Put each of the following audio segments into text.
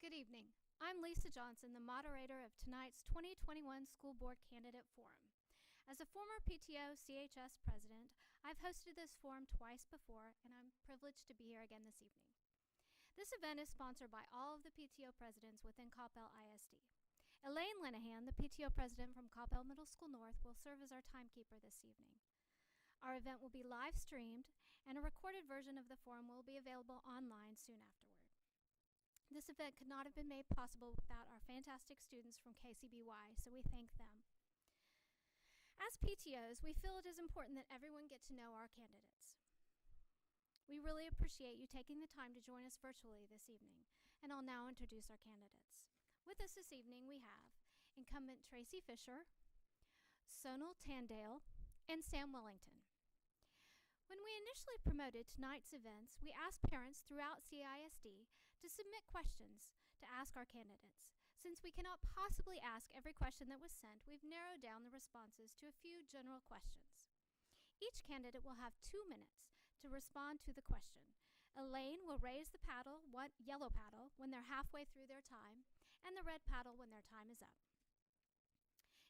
Good evening. I'm Lisa Johnson, the moderator of tonight's 2021 School Board Candidate Forum. As a former PTO CHS president, I've hosted this forum twice before, and I'm privileged to be here again this evening. This event is sponsored by all of the PTO presidents within Coppell ISD. Elaine Linehan, the PTO president from Coppell Middle School North, will serve as our timekeeper this evening. Our event will be live streamed, and a recorded version of the forum will be available online soon afterward. This event could not have been made possible without our fantastic students from KCBY, so we thank them. As PTOs, we feel it is important that everyone get to know our candidates. We really appreciate you taking the time to join us virtually this evening, and I'll now introduce our candidates. With us this evening we have incumbent Tracy Fisher, Sonal Tandale, and Sam Wellington. When we initially promoted tonight's events, we asked parents throughout CISD to submit questions to ask our candidates. Since we cannot possibly ask every question that was sent, we've narrowed down the responses to a few general questions. Each candidate will have 2 minutes to respond to the question. Elaine will raise the yellow paddle when they're halfway through their time, and the red paddle when their time is up.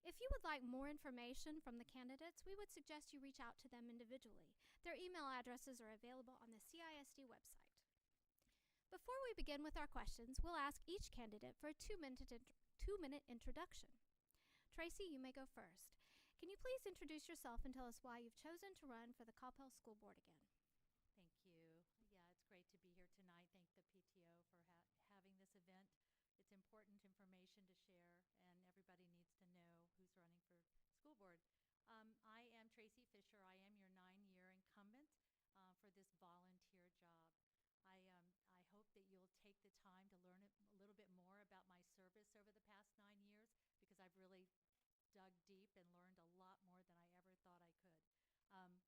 If you would like more information from the candidates, we would suggest you reach out to them individually. Their email addresses are available on the CISD website. Before we begin with our questions, we'll ask each candidate for a 2-minute introduction. Tracy, you may go first. Can you please introduce yourself and tell us why you've chosen to run for the Coppell School Board again? Thank you. Yeah, it's great to be here tonight. Thank the PTO for having this event. It's important information to share, and everybody needs to know who's running for school board. I am Tracy Fisher. I am your 9-year incumbent for this volunteer job. I hope that you'll take the time to learn a little bit more about my service over the past 9 years, because I've really dug deep and learned a lot more than I ever thought I could.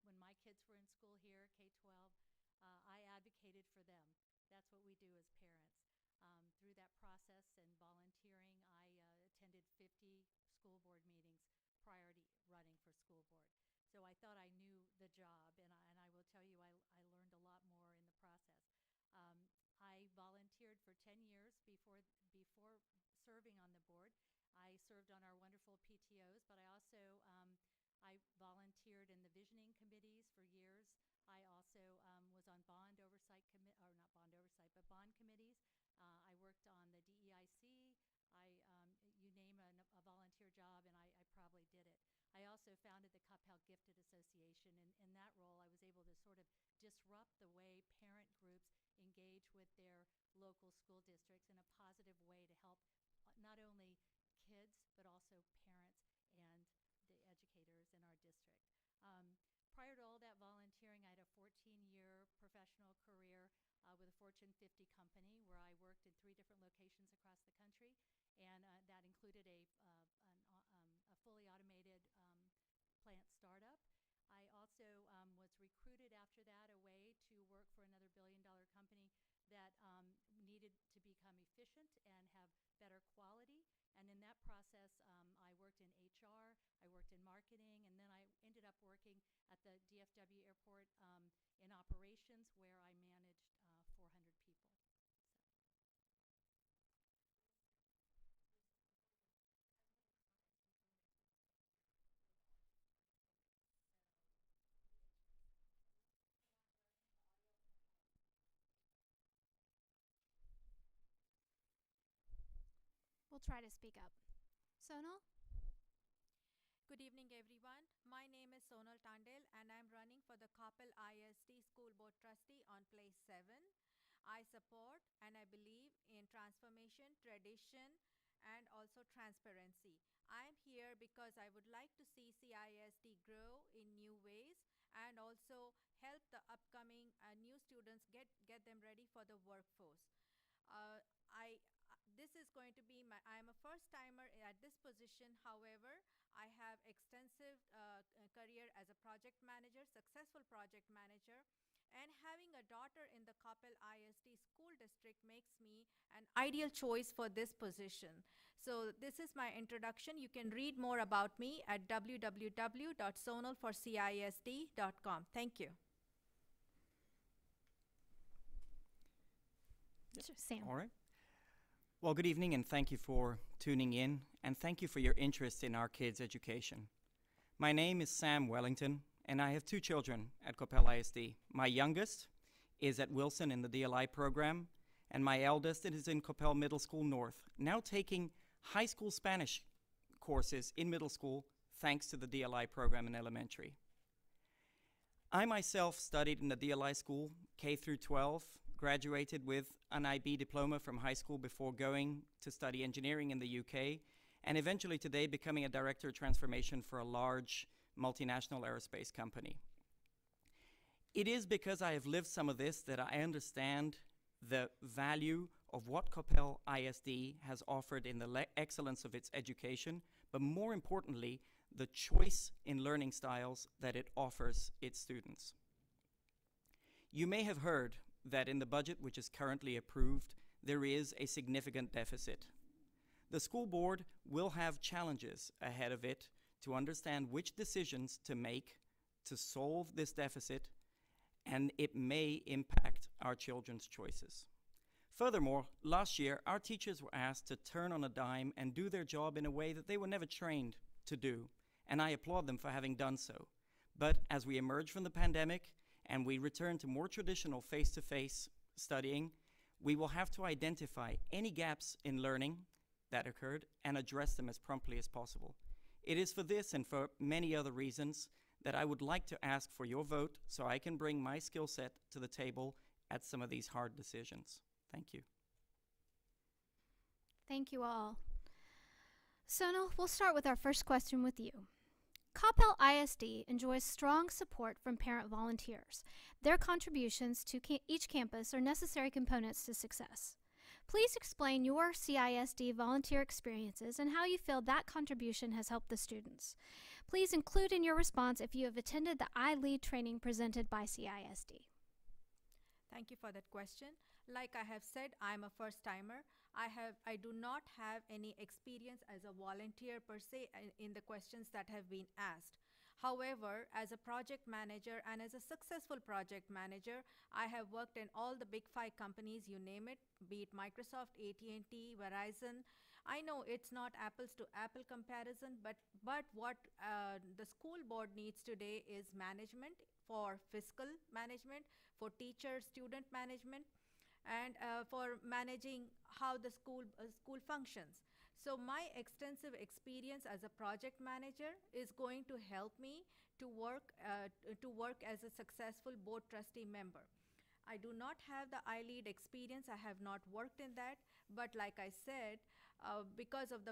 When my kids were in school here, K-12, I advocated for them. That's what we do as parents. Through that process and volunteering, I attended 50 school board meetings prior to running for school board. So I thought I knew the job, and I will tell you, I learned a lot more in the process. I volunteered for 10 years before serving on the board. I served on our wonderful PTOs, but I also I volunteered in the visioning committees for years. I also was on bond oversight but bond committees. I worked on the DEIC. You name a volunteer job, and I probably did it. I also founded the Coppell Gifted Association, and in that role I was able to sort of disrupt the way parent groups engage with their local school districts in a positive way to help not only kids but also parents and the educators in our district. Prior to all that volunteering, I had a 14-year professional career with a Fortune 50 company where I worked in 3 different locations across the country, and that included a fully automated plant startup. I also was recruited after that away to work for another billion-dollar company that needed to become efficient and have better quality. And in that process, I worked in HR, I worked in marketing, and then I ended up working at the DFW airport in operations, where I managed 400 people. We'll try to speak up. Sonal? Good evening, everyone. My name is Sonal Tandale, and I'm running for the Coppell ISD School Board Trustee on Place 7. I support and I believe in transformation, tradition, and also transparency. I'm here because I would like to see CISD grow in new ways and also help the upcoming new students get them ready for the workforce. This is going to be I'm a first timer at this position. However, I have extensive career as a project manager, successful project manager, and having a daughter in the Coppell ISD school district makes me an ideal choice for this position. So this is my introduction. You can read more about me at www.sonalforcisd.com. Thank you. Sam. All right. Well, good evening, and thank you for tuning in, and thank you for your interest in our kids' education. My name is Sam Wellington, and I have two children at Coppell ISD. My youngest is at Wilson in the DLI program, and my eldest is in Coppell Middle School North, now taking high school Spanish courses in middle school thanks to the DLI program in elementary. I myself studied in the DLI school, K through 12, graduated with an IB diploma from high school before going to study engineering in the UK, and eventually today becoming a director of transformation for a large multinational aerospace company. It is because I have lived some of this that I understand the value of what Coppell ISD has offered in the excellence of its education, but more importantly, the choice in learning styles that it offers its students. You may have heard that in the budget which is currently approved, there is a significant deficit. The school board will have challenges ahead of it to understand which decisions to make to solve this deficit, and it may impact our children's choices. Furthermore, last year, our teachers were asked to turn on a dime and do their job in a way that they were never trained to do, and I applaud them for having done so. But as we emerge from the pandemic and we return to more traditional face-to-face studying, we will have to identify any gaps in learning that occurred and address them as promptly as possible. It is for this and for many other reasons that I would like to ask for your vote so I can bring my skill set to the table at some of these hard decisions. Thank you. Thank you all. Sonal, we'll start with our first question with you. Coppell ISD enjoys strong support from parent volunteers. Their contributions to each campus are necessary components to success. Please explain your CISD volunteer experiences and how you feel that contribution has helped the students. Please include in your response if you have attended the iLead training presented by CISD. Thank you for that question. Like I have said, I'm a first-timer. I do not have any experience as a volunteer per se in the questions that have been asked. However, as a project manager and as a successful project manager, I have worked in all the big 5 companies, you name it, be it Microsoft, AT&T, Verizon. I know it's not apples to apple comparison, but what the school board needs today is management for fiscal management, for teacher-student management, and for managing how the school functions. So my extensive experience as a project manager is going to help me to work as a successful board trustee member. I do not have the iLead experience. I have not worked in that, but like I said, because of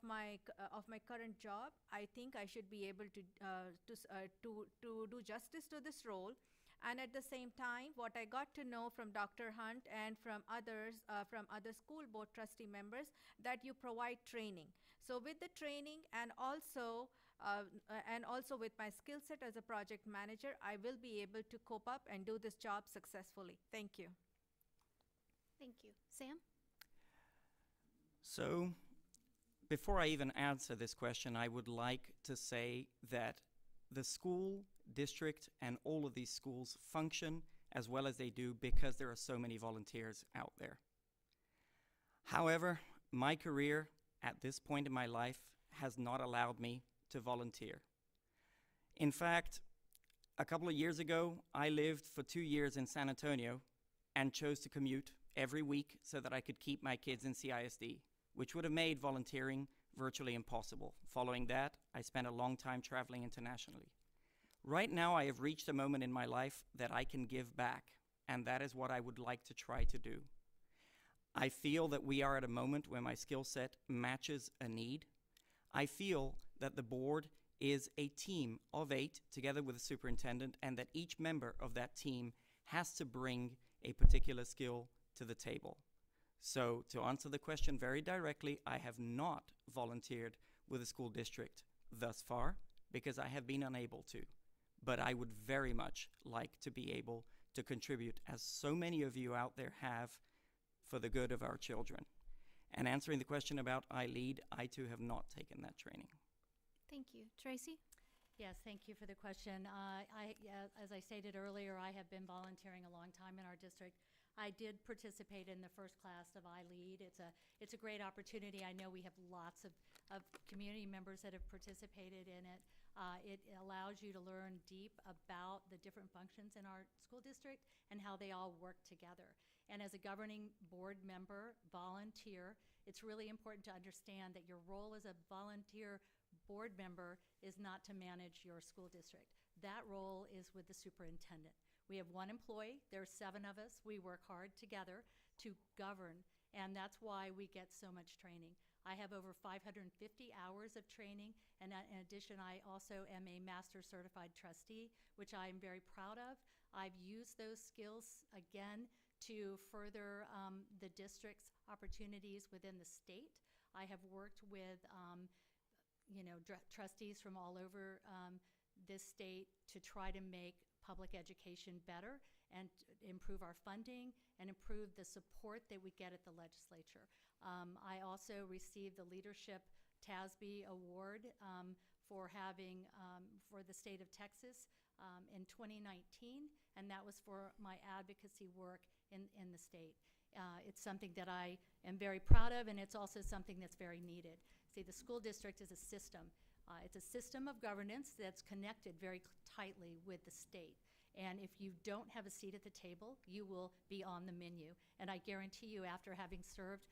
my current job, I think I should be able to do justice to this role. And at the same time, what I got to know from Dr. Hunt and from others, from other school board trustee members, that you provide training. So with the training and also with my skill set as a project manager, I will be able to cope up and do this job successfully. Thank you. Thank you. Sam? So, before I even answer this question, I would like to say that the school district and all of these schools function as well as they do because there are so many volunteers out there. However, my career at this point in my life has not allowed me to volunteer. In fact, a couple of years ago, I lived for 2 years in San Antonio and chose to commute every week so that I could keep my kids in CISD, which would have made volunteering virtually impossible. Following that, I spent a long time traveling internationally. Right now, I have reached a moment in my life that I can give back, and that is what I would like to try to do. I feel that we are at a moment where my skill set matches a need. I feel that the board is a team of 8 together with the superintendent, and that each member of that team has to bring a particular skill to the table. So to answer the question very directly, I have not volunteered with a school district thus far because I have been unable to. But I would very much like to be able to contribute, as so many of you out there have, for the good of our children. And answering the question about iLead, I too have not taken that training. Thank you. Tracy? Yes, thank you for the question. As I stated earlier, I have been volunteering a long time in our district. I did participate in the first class of iLead. It's a great opportunity. I know we have lots of community members that have participated in it. It allows you to learn deep about the different functions in our school district and how they all work together. And as a governing board member, volunteer, it's really important to understand that your role as a volunteer board member is not to manage your school district. That role is with the superintendent. We have one employee, there's 7 of us. We work hard together to govern, and that's why we get so much training. I have over 550 hours of training, and in addition, I also am a master certified trustee, which I am very proud of. I've used those skills, again, to further the district's opportunities within the state. I have worked with trustees from all over this state to try to make public education better and improve our funding and improve the support that we get at the legislature. I also received the Leadership TASB Award for the state of Texas in 2019, and that was for my advocacy work in the state. It's something that I am very proud of, and it's also something that's very needed. See, the school district is a system. It's a system of governance that's connected very tightly with the state. And if you don't have a seat at the table, you will be on the menu. And I guarantee you, after having served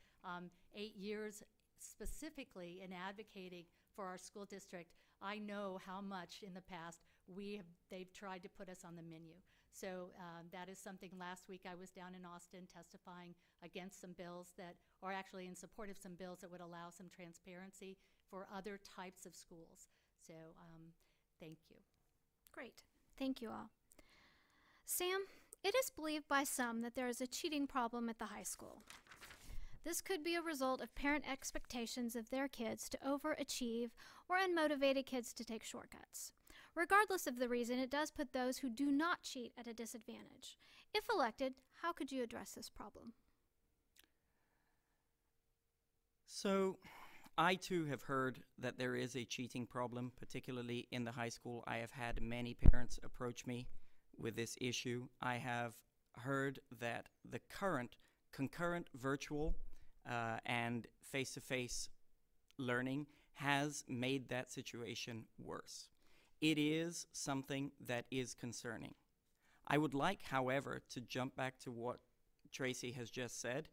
8 years specifically in advocating for our school district, I know how much in the past they've tried to put us on the menu. So that is something. Last week I was down in Austin testifying against some bills or actually in support of some bills that would allow some transparency for other types of schools. So thank you. Great. Thank you all. Sam, it is believed by some that there is a cheating problem at the high school. This could be a result of parent expectations of their kids to overachieve or unmotivated kids to take shortcuts. Regardless of the reason, it does put those who do not cheat at a disadvantage. If elected, how could you address this problem? So, I too have heard that there is a cheating problem, particularly in the high school. I have had many parents approach me with this issue. I have heard that the current concurrent virtual and face-to-face learning has made that situation worse. It is something that is concerning. I would like, however, to jump back to what Tracy has just said.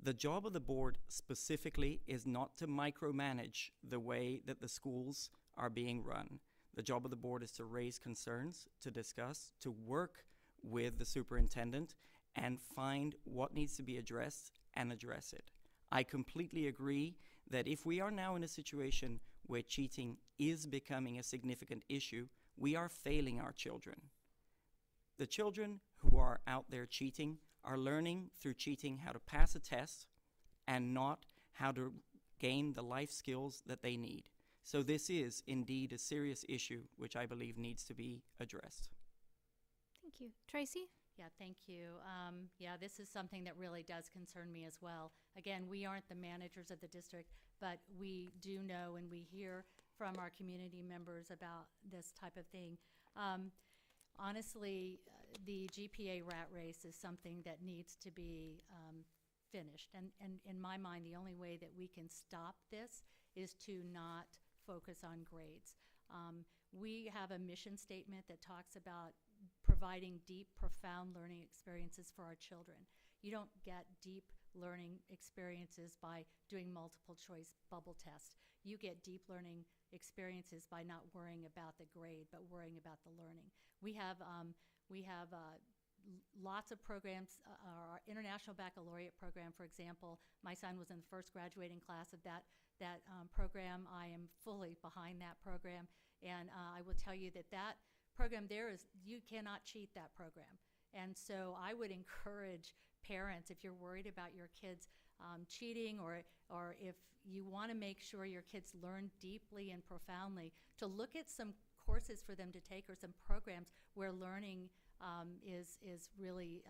The job of the board specifically is not to micromanage the way that the schools are being run. The job of the board is to raise concerns, to discuss, to work with the superintendent and find what needs to be addressed and address it. I completely agree that if we are now in a situation where cheating is becoming a significant issue, we are failing our children. The children who are out there cheating are learning through cheating how to pass a test and not how to gain the life skills that they need. So this is indeed a serious issue which I believe needs to be addressed. Thank you. Tracy? Yeah, thank you. This is something that really does concern me as well. Again, we aren't the managers of the district, but we do know and we hear from our community members about this type of thing. Honestly, the GPA rat race is something that needs to be finished. And in my mind, the only way that we can stop this is to not focus on grades. We have a mission statement that talks about providing deep, profound learning experiences for our children. You don't get deep learning experiences by doing multiple choice bubble tests. You get deep learning experiences by not worrying about the grade, but worrying about the learning. We have lots of programs. Our International Baccalaureate program, for example, my son was in the first graduating class of that program. I am fully behind that program, and I will tell you that program there is, you cannot cheat that program. And so I would encourage parents, if you're worried about your kids cheating or if you want to make sure your kids learn deeply and profoundly, to look at some courses for them to take or some programs where learning is really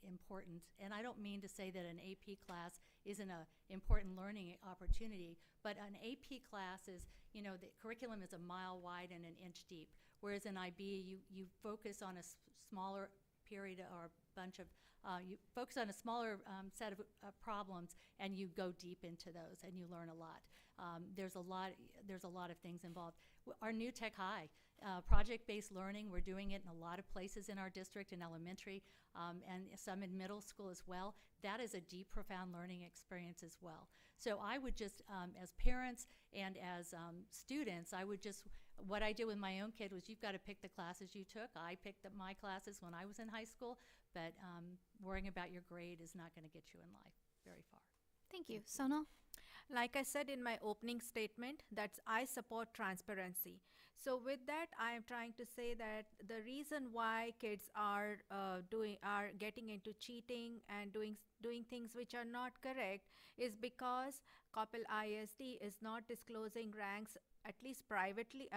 important. And I don't mean to say that an AP class isn't an important learning opportunity, but an AP class is, the curriculum is a mile wide and an inch deep. Whereas in IB, you focus on a smaller period or a bunch of, you focus on a smaller set of problems, and you go deep into those, and you learn a lot. There's a lot of things involved. Our new Tech High, project-based learning, we're doing it in a lot of places in our district, in elementary, and some in middle school as well. That is a deep, profound learning experience as well. So I would just, as parents and as students, what I did with my own kid was, you've got to pick the classes you took. I picked up my classes when I was in high school, but worrying about your grade is not going to get you in life very far. Thank you. Sonal? Like I said in my opening statement, that's I support transparency. So with that, I am trying to say that the reason why kids are getting into cheating and doing things which are not correct is because Coppell ISD is not disclosing ranks, at least privately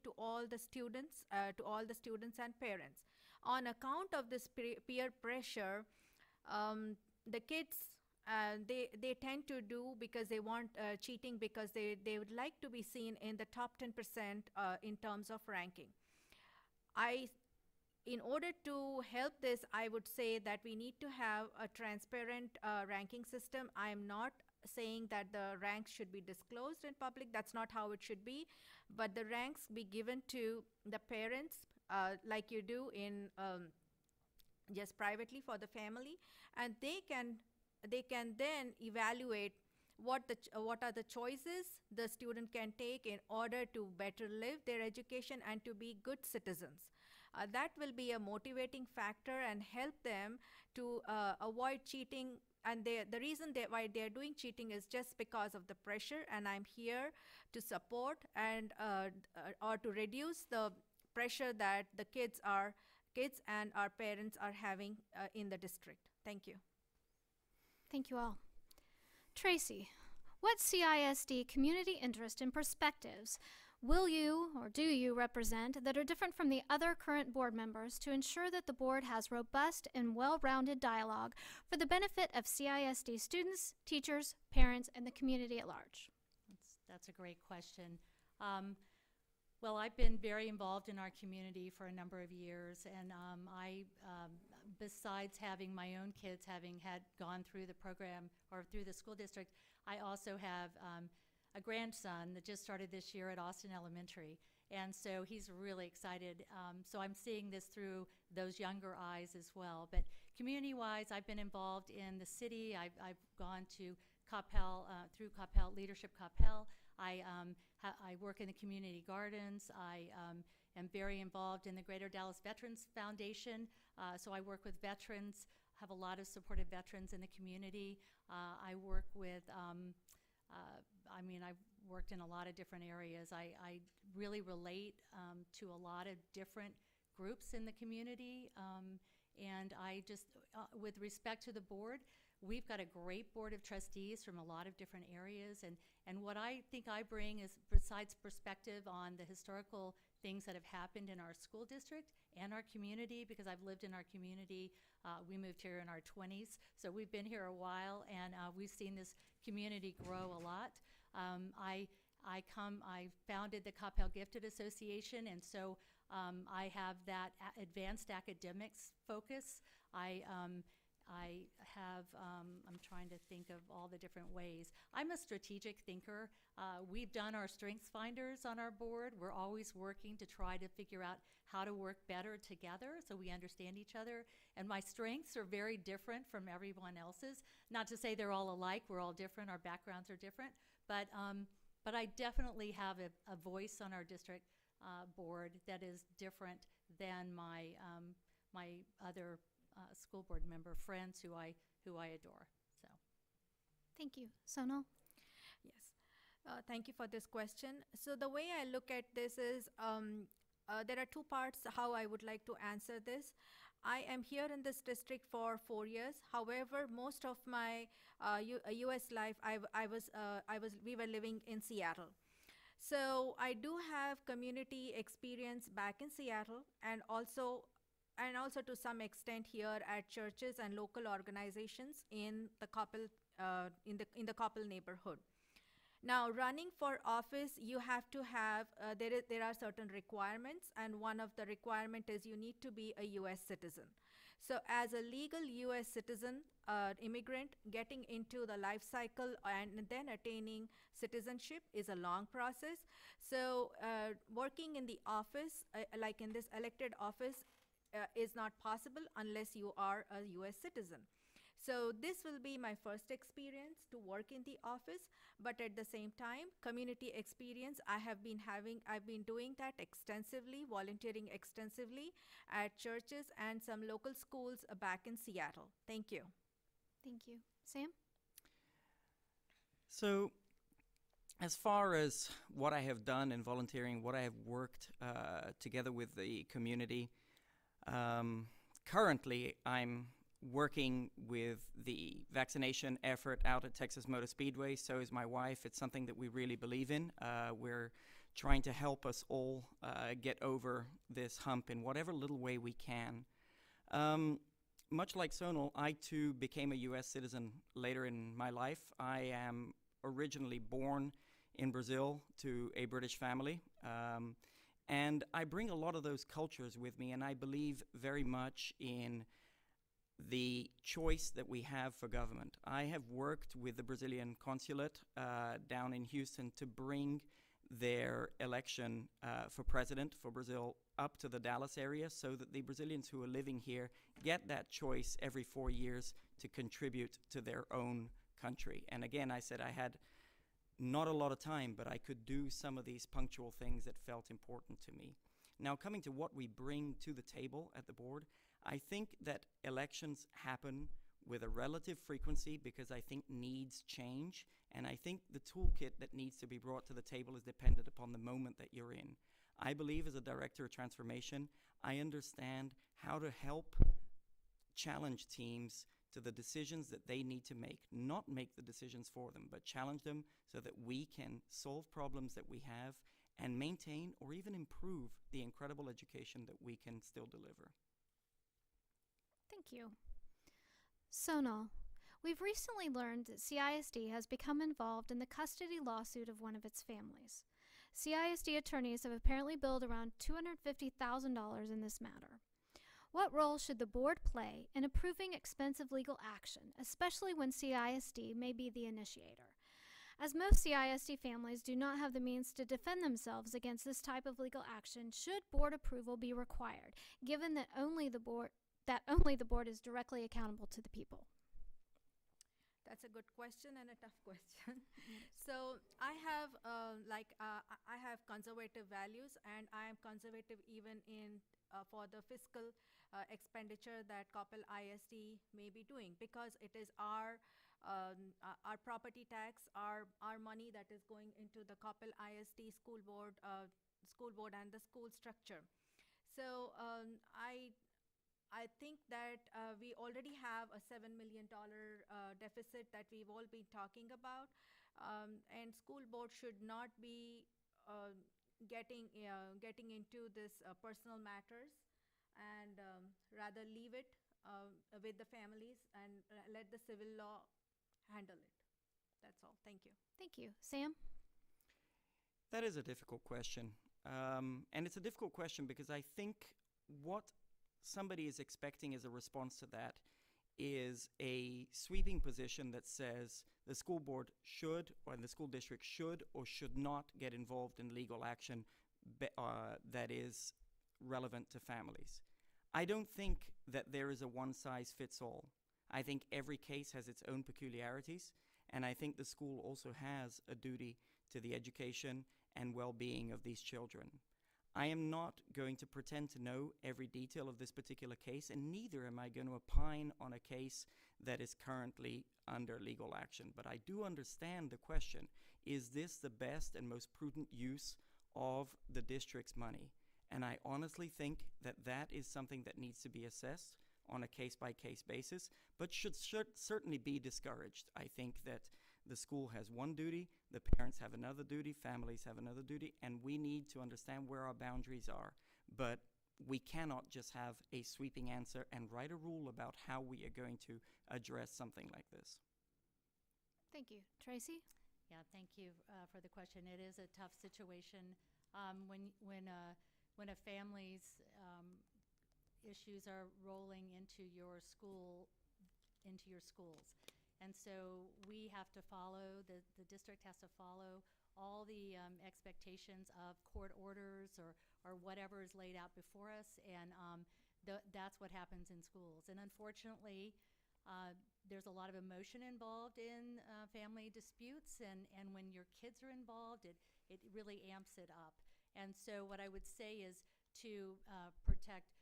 to all the students and parents. On account of this peer pressure, the kids they tend to do, because they want cheating, because they would like to be seen in the top 10% in terms of ranking. In order to help this, I would say that we need to have a transparent ranking system. I am not saying that the ranks should be disclosed in public. That's not how it should be. But the ranks be given to the parents, like you do in just privately for the family, and they can then evaluate what are the choices the student can take in order to better live their education and to be good citizens. That will be a motivating factor and help them to avoid cheating. And the reason why they're doing cheating is just because of the pressure, and I'm here to support and or to reduce the pressure that the kids and our parents are having in the district. Thank you. Thank you all. Tracy, what CISD community interest and perspectives will you or do you represent that are different from the other current board members to ensure that the board has robust and well-rounded dialogue for the benefit of CISD students, teachers, parents, and the community at large? That's a great question. Well, I've been very involved in our community for a number of years, and besides having my own kids having gone through the program or through the school district, I also have a grandson that just started this year at Austin Elementary, and so he's really excited. So I'm seeing this through those younger eyes as well. But community-wise, I've been involved in the city. I've gone to Coppell, through Coppell, Leadership Coppell. I work in the community gardens. I am very involved in the Greater Dallas Veterans Foundation. So I work with veterans, have a lot of supportive veterans in the community. I work with, I've worked in a lot of different areas. I really relate to a lot of different groups in the community. And I just, with respect to the board, we've got a great board of trustees from a lot of different areas, and what I think I bring is, besides perspective on the historical things that have happened in our school district and our community, because I've lived in our community. We moved here in our 20s, so we've been here a while, and we've seen this community grow a lot. I founded the Coppell Gifted Association, and so I have that advanced academics focus. I'm trying to think of all the different ways. I'm a strategic thinker. We've done our strengths finders on our board. We're always working to try to figure out how to work better together so we understand each other. And my strengths are very different from everyone else's. Not to say they're all alike. We're all different. Our backgrounds are different. But I definitely have a voice on our district board that is different than my other school board member friends who I adore. So, thank you. Sonal? Yes. Thank you for this question. So the way I look at this is there are two parts how I would like to answer this. I am here in this district for 4 years. However, most of my U.S. life, we were living in Seattle. So I do have community experience back in Seattle, and also to some extent here at churches and local organizations in the Coppell in the Coppell neighborhood. Now, running for office, you have to have, there are certain requirements, and one of the requirement is you need to be a US citizen. So as a legal US citizen, immigrant, getting into the life cycle and then attaining citizenship is a long process. So working in the office, like in this elected office, is not possible unless you are a US citizen. So this will be my first experience to work in the office, but at the same time, community experience I've been doing that extensively, volunteering extensively at churches and some local schools back in Seattle. Thank you. Thank you. Sam? So, as far as what I have done in volunteering, what I have worked together with the community, currently I'm working with the vaccination effort out at Texas Motor Speedway. So is my wife. It's something that we really believe in. We're trying to help us all get over this hump in whatever little way we can. Much like Sonal, I too became a U.S. citizen later in my life. I am originally born in Brazil to a British family. And I bring a lot of those cultures with me, and I believe very much in the choice that we have for government. I have worked with the Brazilian consulate down in Houston to bring their election for president for Brazil up to the Dallas area so that the Brazilians who are living here get that choice every 4 years to contribute to their own country. And again, I said I had not a lot of time, but I could do some of these punctual things that felt important to me. Now, coming to what we bring to the table at the board, I think that elections happen with a relative frequency because I think needs change, and I think the toolkit that needs to be brought to the table is dependent upon the moment that you're in. I believe as a director of transformation, I understand how to help challenge teams to the decisions that they need to make, not make the decisions for them, but challenge them so that we can solve problems that we have and maintain or even improve the incredible education that we can still deliver. Thank you. Sonal, we've recently learned that CISD has become involved in the custody lawsuit of one of its families. CISD attorneys have apparently billed around $250,000 in this matter. What role should the board play in approving expensive legal action, especially when CISD may be the initiator? As most CISD families do not have the means to defend themselves against this type of legal action, should board approval be required, given that only the board is directly accountable to the people? That's a good question and a tough question. So I have I have conservative values, and I am conservative even in for the fiscal expenditure that Coppell ISD may be doing, because it is our property tax, our money that is going into the Coppell ISD school board and the school structure. So I think that we already have a $7 million deficit that we've all been talking about, and school board should not be getting into this personal matters, and rather leave it with the families and let the civil law handle it. That's all. Thank you. Thank you. Sam? That is a difficult question. And it's a difficult question because I think what somebody is expecting as a response to that is a sweeping position that says the school board should, or the school district should or should not get involved in legal action that is relevant to families. I don't think that there is a one-size-fits-all. I think every case has its own peculiarities, and I think the school also has a duty to the education and well-being of these children. I am not going to pretend to know every detail of this particular case, and neither am I going to opine on a case that is currently under legal action. But I do understand the question, is this the best and most prudent use of the district's money? And I honestly think that that is something that needs to be assessed on a case-by-case basis, but should certainly be discouraged. I think that the school has one duty, the parents have another duty, families have another duty, and we need to understand where our boundaries are. But we cannot just have a sweeping answer and write a rule about how we are going to address something like this. Thank you. Tracy? Yeah, thank you for the question. It is a tough situation when a family's issues are rolling into your schools. And so we have to follow, the district has to follow all the expectations of court orders or whatever is laid out before us, and that's what happens in schools. And unfortunately, there's a lot of emotion involved in family disputes, and when your kids are involved, it really amps it up. And so what I would say is to protect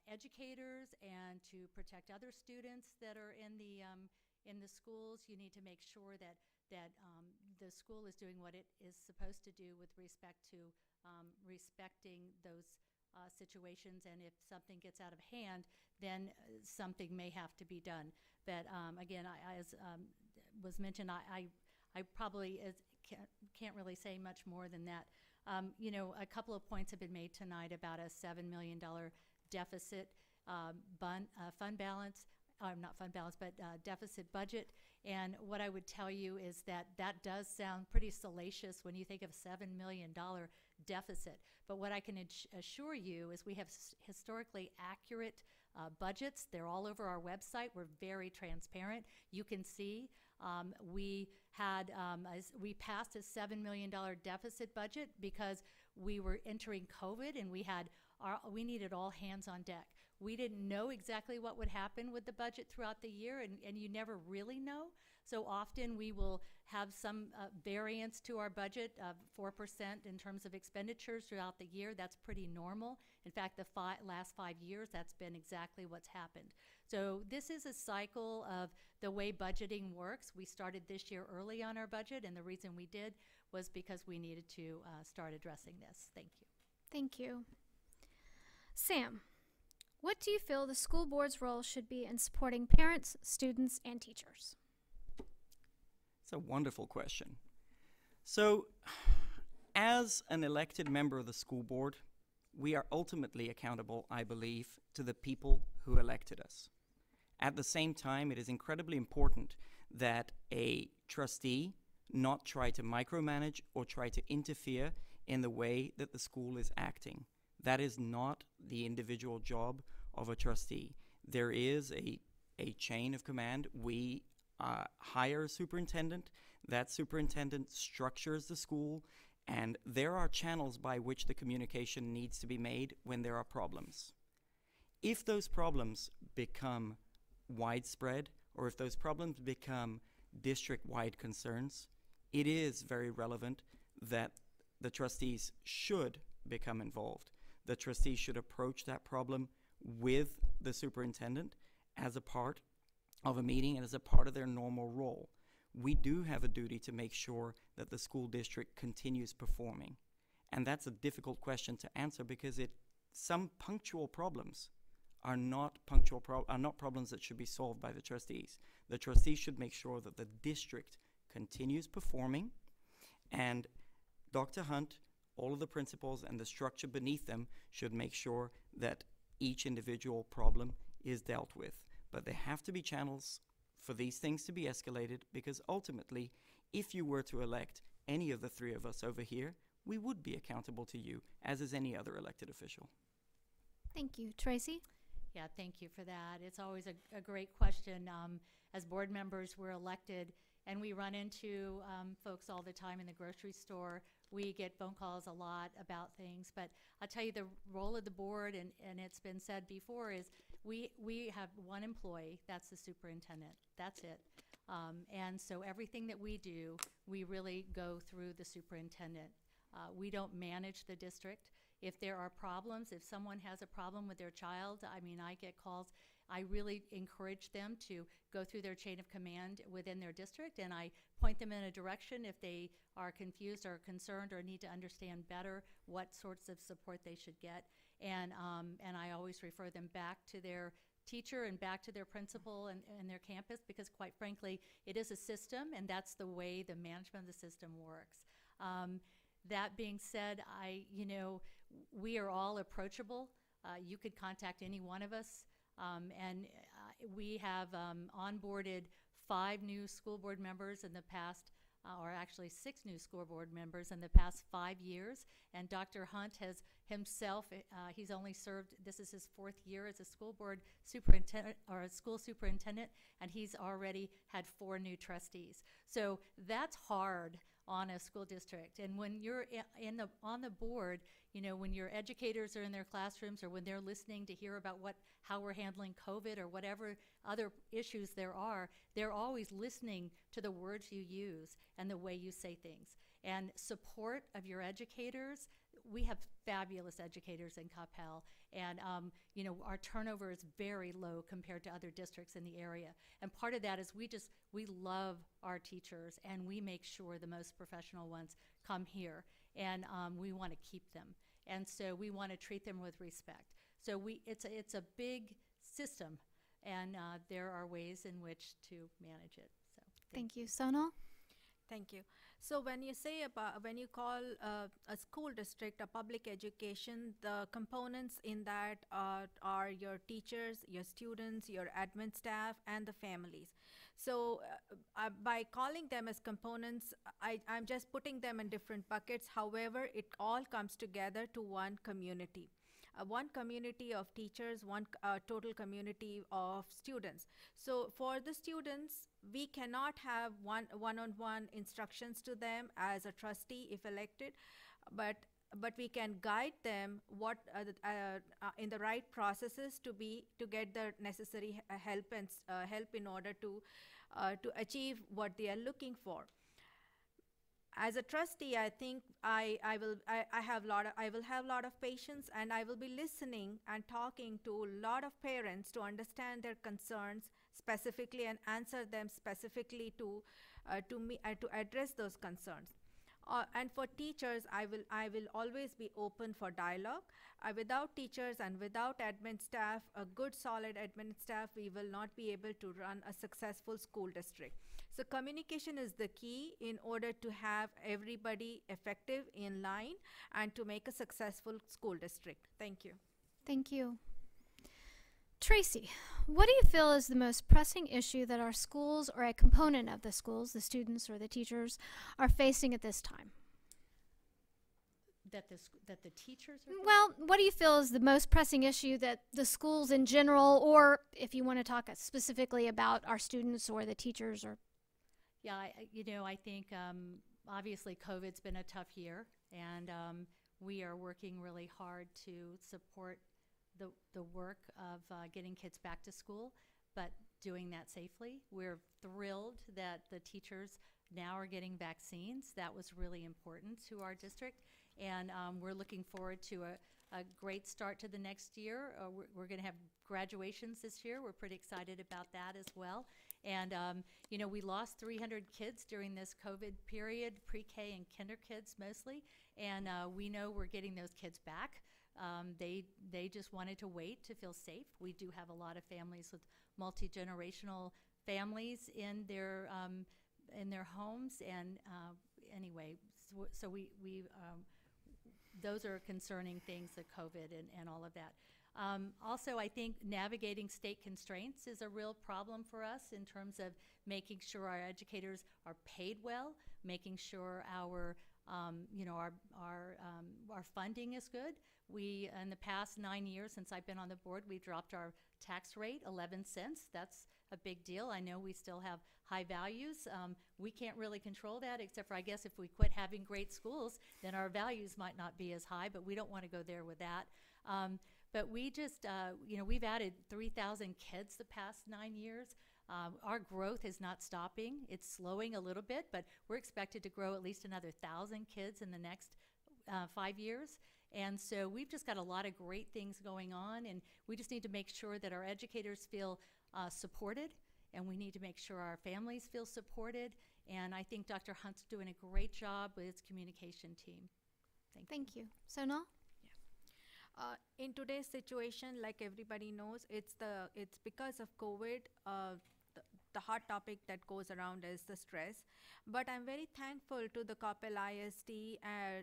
educators and to protect other students that are in the schools. You need to make sure that the school is doing what it is supposed to do with respect to respecting those situations. And if something gets out of hand, then something may have to be done. But again, as was mentioned, I probably can't really say much more than that. You know, a couple of points have been made tonight about a $7 million deficit fund balance. Not fund balance, but deficit budget. And what I would tell you is that that does sound pretty salacious when you think of $7 million deficit. But what I can assure you is we have historically accurate budgets. They're all over our website. We're very transparent. You can see we passed a $7 million deficit budget because we were entering COVID and we needed all hands on deck. We didn't know exactly what would happen with the budget throughout the year, and you never really know. So often we will have some variance to our budget of 4% in terms of expenditures throughout the year. That's pretty normal. In fact, the last 5 years, that's been exactly what's happened. So this is a cycle of the way budgeting works. We started this year early on our budget, and the reason we did was because we needed to start addressing this. Thank you. Thank you. Sam, what do you feel the school board's role should be in supporting parents, students, and teachers? It's a wonderful question. So, as an elected member of the school board, we are ultimately accountable, I believe, to the people who elected us. At the same time, it is incredibly important that a trustee not try to micromanage or try to interfere in the way that the school is acting. That is not the individual job of a trustee. There is a chain of command. We hire a superintendent. That superintendent structures the school, and there are channels by which the communication needs to be made when there are problems. If those problems become widespread, or if those problems become district-wide concerns, it is very relevant that the trustees should become involved. The trustees should approach that problem with the superintendent as a part of a meeting and as a part of their normal role. We do have a duty to make sure that the school district continues performing. And that's a difficult question to answer because some punctual problems are not problems that should be solved by the trustees. The trustees should make sure that the district continues performing, and Dr. Hunt, all of the principals and the structure beneath them should make sure that each individual problem is dealt with. But there have to be channels for these things to be escalated, because ultimately, if you were to elect any of the three of us over here, we would be accountable to you, as is any other elected official. Thank you. Tracy? Yeah, thank you for that. It's always a great question. As board members, we're elected, and we run into folks all the time in the grocery store. We get phone calls a lot about things, but I'll tell you the role of the board, and it's been said before, is we have one employee, that's the superintendent. That's it. And so everything that we do, we really go through the superintendent. We don't manage the district. If there are problems, if someone has a problem with their child, I mean, I get calls. I really encourage them to go through their chain of command within their district, and I point them in a direction if they are confused or concerned or need to understand better what sorts of support they should get. And I always refer them back to their teacher and back to their principal and their campus, because quite frankly, it is a system, and that's the way the management of the system works. That being said, we are all approachable. You could contact any one of us. And we have onboarded 5 new school board members in the past or actually 6 new school board members in the past 5 years. And Dr. Hunt has himself, he's only served, this is his 4th year as a school board superintendent or a school superintendent, and he's already had 4 new trustees. So that's hard on a school district. And when you're on the board, you know, when your educators are in their classrooms or when they're listening to hear about how we're handling COVID or whatever other issues there are, they're always listening to the words you use and the way you say things. And support of your educators, we have fabulous educators in Coppell, and you know, our turnover is very low compared to other districts in the area. And part of that is we love our teachers, and we make sure the most professional ones come here, and we want to keep them. And so we want to treat them with respect. So it's a big system, and there are ways in which to manage it. So Thank you. Sonal? Thank you. So when you call a school district a public education, the components in that are your teachers, your students, your admin staff, and the families. So by calling them as components, I'm just putting them in different buckets. However, it all comes together to one community. One community of teachers, one total community of students. So for the students, we cannot have one-on-one instructions to them as a trustee if elected, but we can guide them in the right processes to get the necessary help in order to achieve what they are looking for. As a trustee, I think I will have a lot of patience, and I will be listening and talking to a lot of parents to understand their concerns specifically and answer them specifically to address those concerns. And for teachers, I will always be open for dialogue. Without teachers and without admin staff, a good solid admin staff, we will not be able to run a successful school district. So communication is the key in order to have everybody effective in line and to make a successful school district. Thank you. Thank you. Tracy, what do you feel is the most pressing issue that our schools or a component of the schools, the students or the teachers, are facing at this time? that the teachers are Well, what do you feel is the most pressing issue that the schools in general, or if you want to talk specifically about our students or the teachers, or? Yeah, I think obviously COVID's been a tough year, and we are working really hard to support the work of getting kids back to school, but doing that safely. We're thrilled that the teachers now are getting vaccines. That was really important to our district, and we're looking forward to a great start to the next year. We're going to have graduations this year. We're pretty excited about that as well. And we lost 300 kids during this COVID period, pre-K and kinder kids mostly, and we know we're getting those kids back. They just wanted to wait to feel safe. We do have a lot of families with multi-generational families in their homes, and anyway, so we those are concerning things, the COVID and all of that. Also, I think navigating state constraints is a real problem for us in terms of making sure our educators are paid well, making sure our funding is good. We, in the past 9 years since I've been on the board, we dropped our tax rate 11 cents. That's a big deal. I know we still have high values. We can't really control that, except for, I guess, if we quit having great schools, then our values might not be as high, but we don't want to go there with that. But we just, we've added 3,000 kids the past 9 years. Our growth is not stopping. It's slowing a little bit, but we're expected to grow at least another 1,000 kids in the next 5 years. And so we've just got a lot of great things going on, and we just need to make sure that our educators feel supported, and we need to make sure our families feel supported. And I think Dr. Hunt's doing a great job with his communication team. Thank you. Sonal? In today's situation, like everybody knows, it's because of COVID. The hot topic that goes around is the stress. But I'm very thankful to the Coppell ISD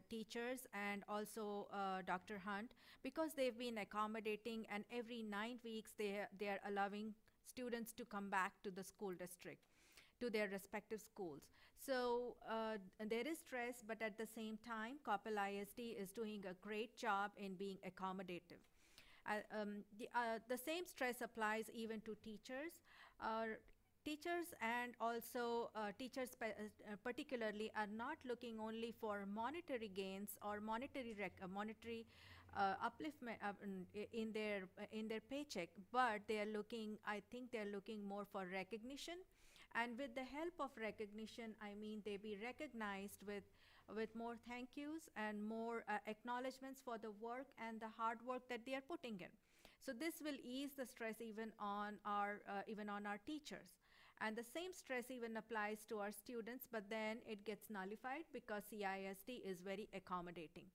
teachers and also Dr. Hunt, because they've been accommodating, and every 9 weeks they are allowing students to come back to the school district. to their respective schools. So there is stress, but at the same time, Coppell ISD is doing a great job in being accommodative. The same stress applies even to teachers. Teachers and also teachers particularly are not looking only for monetary gains or monetary upliftment in their paycheck, but they are looking. I think they are looking more for recognition, and with the help of recognition, I mean they be recognized with more thank yous and more acknowledgments for the work and the hard work that they are putting in. So this will ease the stress even on our teachers. And the same stress even applies to our students, but then it gets nullified because CISD is very accommodating.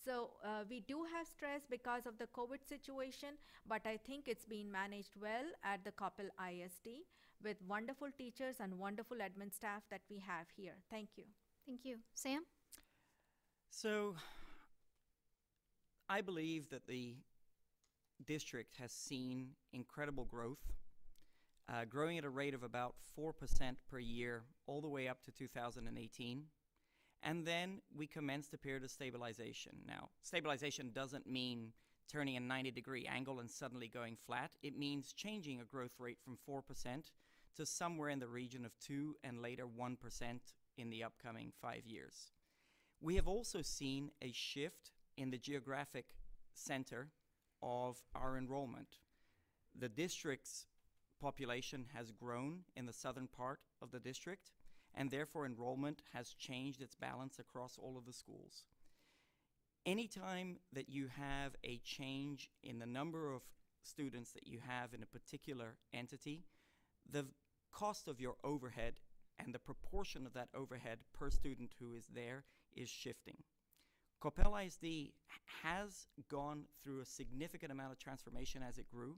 So we do have stress because of the COVID situation, but I think it's been managed well at the Coppell ISD with wonderful teachers and wonderful admin staff that we have here. Thank you. Thank you. Sam? So I believe that the district has seen incredible growth, growing at a rate of about 4% per year all the way up to 2018. And then we commenced a period of stabilization. Now, stabilization doesn't mean turning a 90-degree angle and suddenly going flat. It means changing a growth rate from 4% to somewhere in the region of 2 and later 1% in the upcoming 5 years. We have also seen a shift in the geographic center of our enrollment. The district's population has grown in the southern part of the district, and therefore enrollment has changed its balance across all of the schools. Anytime that you have a change in the number of students that you have in a particular entity, the cost of your overhead and the proportion of that overhead per student who is there is shifting. Coppell ISD has gone through a significant amount of transformation as it grew,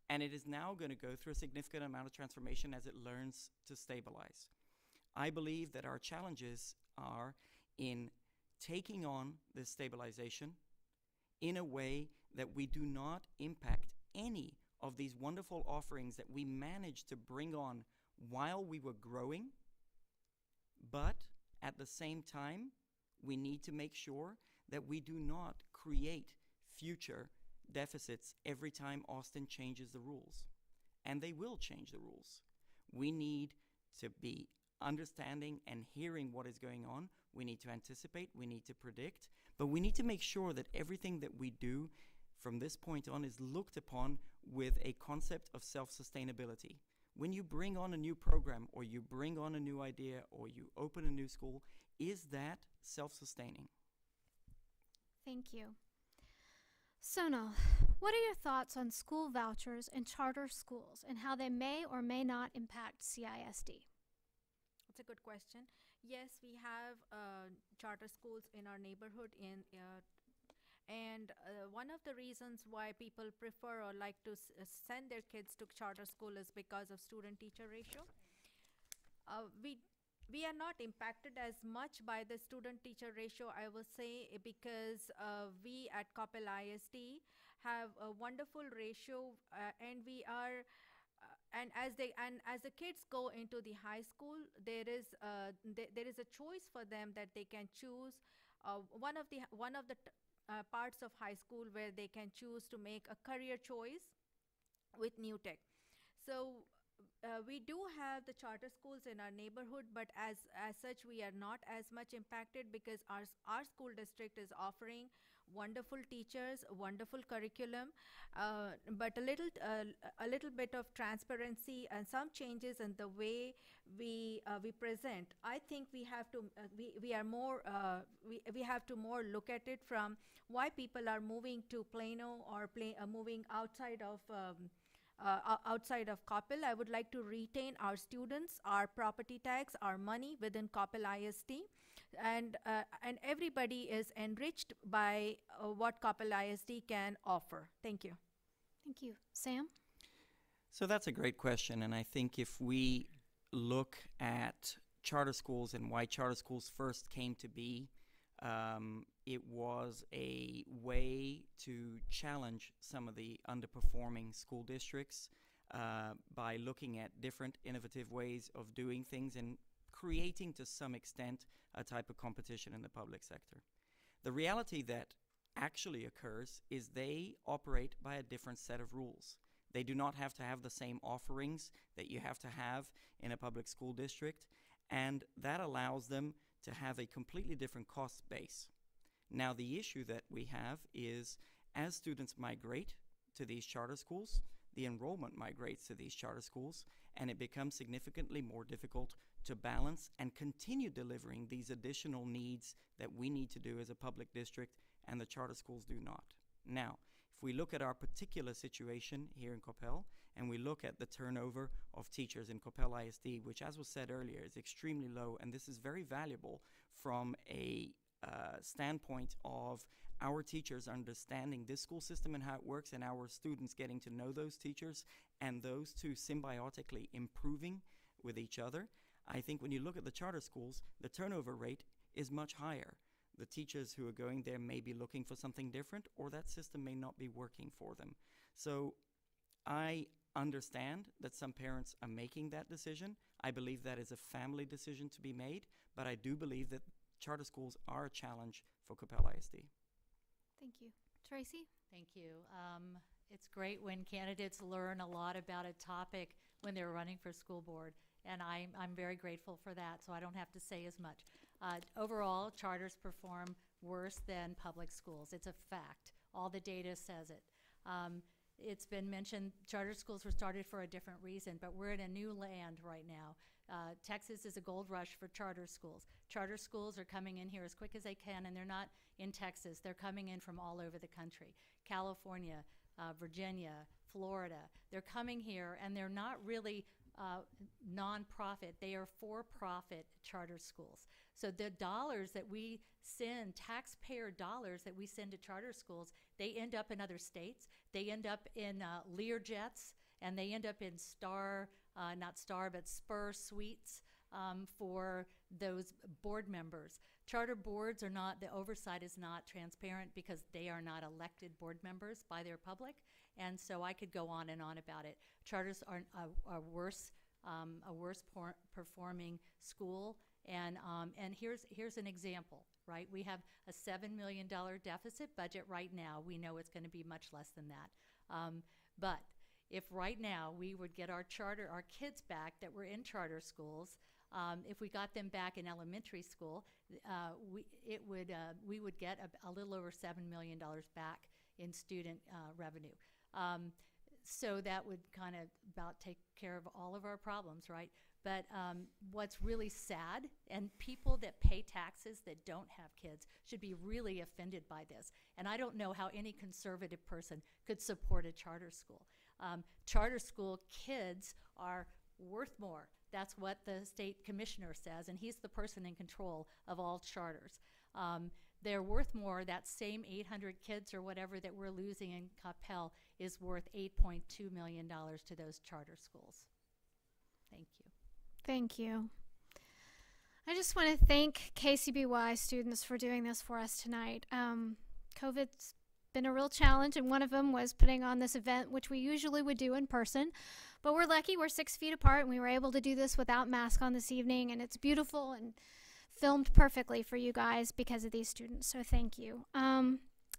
and it is now going to go through a significant amount of transformation as it learns to stabilize. I believe that our challenges are in taking on this stabilization in a way that we do not impact any of these wonderful offerings that we managed to bring on while we were growing, but at the same time, we need to make sure that we do not create future deficits every time Austin changes the rules. And they will change the rules. We need to be understanding and hearing what is going on. We need to anticipate, we need to predict, but we need to make sure that everything that we do from this point on is looked upon with a concept of self-sustainability. When you bring on a new program, or you bring on a new idea, or you open a new school, is that self-sustaining? Thank you. Sonal, what are your thoughts on school vouchers and charter schools and how they may or may not impact CISD? That's a good question. Yes, we have charter schools in our neighborhood and one of the reasons why people prefer or like to send their kids to charter school is because of student-teacher ratio. We are not impacted as much by the student-teacher ratio, I will say, because we at Coppell ISD have a wonderful ratio, and we are. And as the kids go into the high school, there is a choice for them that they can choose one of the parts of high school where they can choose to make a career choice with new tech. So we do have the charter schools in our neighborhood, but as such we are not as much impacted because our school district is offering wonderful teachers, wonderful curriculum, but a little bit of transparency and some changes in the way we present. I think we have to we have to more look at it from why people are moving to Plano or moving outside of Coppell. I would like to retain our students, our property tax, our money within Coppell ISD, and everybody is enriched by what Coppell ISD can offer. Thank you. Thank you. Sam? So that's a great question, and I think if we look at charter schools and why charter schools first came to be, it was a way to challenge some of the underperforming school districts by looking at different innovative ways of doing things and creating, to some extent, a type of competition in the public sector. The reality that actually occurs is they operate by a different set of rules. They do not have to have the same offerings that you have to have in a public school district, and that allows them to have a completely different cost base. Now, the issue that we have is, as students migrate to these charter schools, the enrollment migrates to these charter schools, and it becomes significantly more difficult to balance and continue delivering these additional needs that we need to do as a public district, and the charter schools do not. Now, if we look at our particular situation here in Coppell, and we look at the turnover of teachers in Coppell ISD, which, as was said earlier, is extremely low, and this is very valuable from a standpoint of our teachers understanding this school system and how it works, and our students getting to know those teachers, and those two symbiotically improving with each other. I think when you look at the charter schools, the turnover rate is much higher. The teachers who are going there may be looking for something different, or that system may not be working for them. So I understand that some parents are making that decision. I believe that is a family decision to be made, but I do believe that charter schools are a challenge for Coppell ISD. Thank you. Tracy? Thank you. It's great when candidates learn a lot about a topic when they're running for school board, and I'm very grateful for that, so I don't have to say as much. Overall, charters perform worse than public schools. It's a fact. All the data says it. It's been mentioned charter schools were started for a different reason, but we're in a new land right now. Texas is a gold rush for charter schools. Charter schools are coming in here as quick as they can, and they're not in Texas. They're coming in from all over the country. California, Virginia, Florida. They're coming here, and they're not really nonprofit. They are for-profit charter schools. So the dollars that we send, taxpayer dollars that we send to charter schools, they end up in other states. They end up in Learjets, and they end up in Spur suites for those board members. Charter boards are not, the oversight is not transparent because they are not elected board members by their public, and so I could go on and on about it. Charters are a worse performing school, and here's an example, right? We have a $7 million deficit budget right now. We know it's going to be much less than that, but if right now we would get our kids back that were in charter schools, if we got them back in elementary school, we would get a little over $7 million back in student revenue. So that would kind of about take care of all of our problems, right? But what's really sad, and people that pay taxes that don't have kids should be really offended by this. And I don't know how any conservative person could support a charter school. Charter school kids are worth more. That's what the state commissioner says, and he's the person in control of all charters. They're worth more. That same 800 kids or whatever that we're losing in Coppell is worth $8.2 million to those charter schools. Thank you. Thank you. I just want to thank KCBY students for doing this for us tonight. COVID's been a real challenge, and one of them was putting on this event, which we usually would do in person. But we're lucky, we're 6 feet apart, and we were able to do this without masks on this evening, and it's beautiful and filmed perfectly for you guys because of these students, so thank you.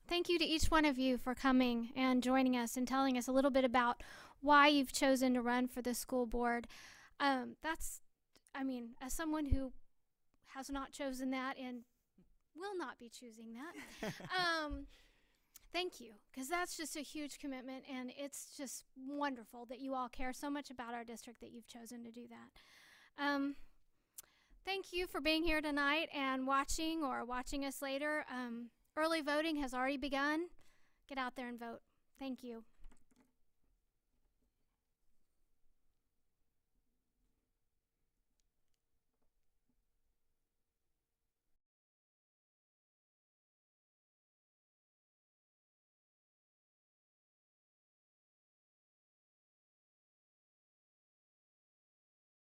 Thank you to each one of you for coming and joining us and telling us a little bit about why you've chosen to run for the school board. As someone who has not chosen that and will not be choosing that, thank you, because that's just a huge commitment, and it's just wonderful that you all care so much about our district that you've chosen to do that. Thank you for being here tonight and watching us later. Early voting has already begun. Get out there and vote. Thank you.